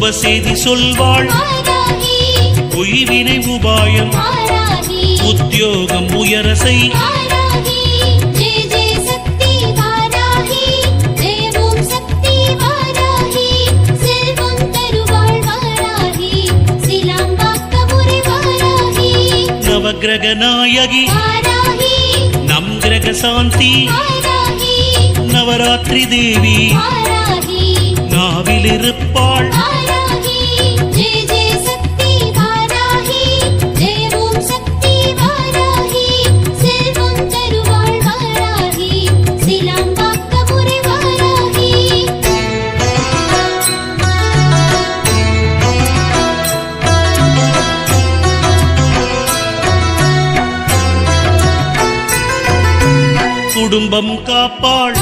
சுபசெய்தி சொல்வாள் பொய்வினை உபாயம் உத்தியோகம் உயர செய் நவக்கிரக நாயகி நம் கிரக சாந்தி நவராத்திரி தேவி நாவில் இருப்பாள் குடும்பம் காப்பாள்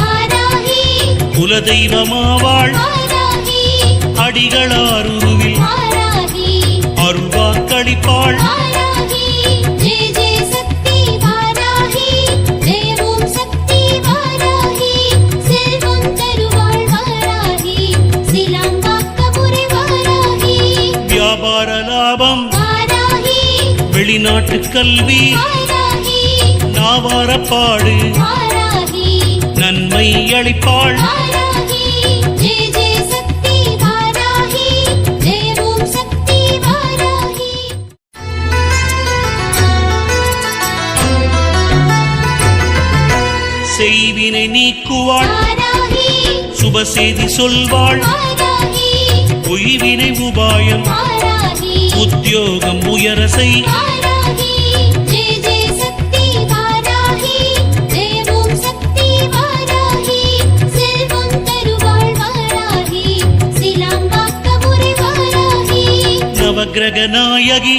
குலதெய்வமாவாள் அடிகளாருருவில் அருள்வாக்களிப்பாள் வியாபார லாபம் வெளிநாட்டு கல்வி நாவாரப்பாடு நன்மை அளிப்பாள் செய்வினை நீக்குவாள் சுபசெய்தி சொல்வாள் பொய்வினை உபாயம் உத்தியோகம் உயர செய் நவக்கிரக நாயகி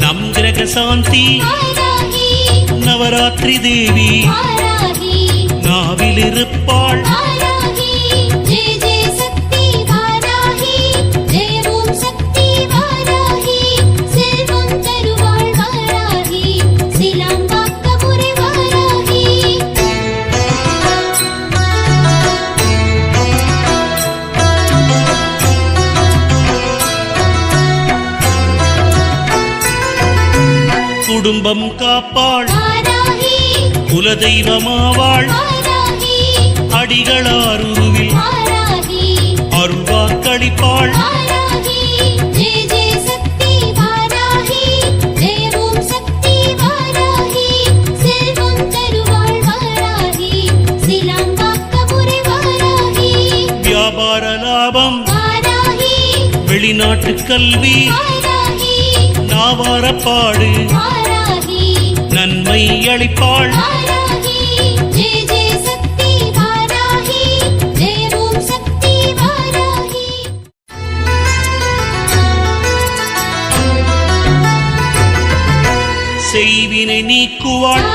நம் கிரக சாந்தி நவராத்திரி தேவி நாவில் இருப்பாள் குடும்பம் காப்பாள் குலதெய்வமாவாள் அடிகளாருருவில் அருள்வாக்களிப்பாள் வியாபார லாபம் வெளிநாட்டு கல்வி நாவாரப்பாடு நன்மை அளிப்பாள் செய்வினை நீக்குவாள்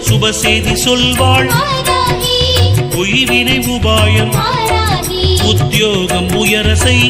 சுபசெய்தி சொல்வாள் பொய்வினை உபாயம் உத்தியோகம் உயர செய்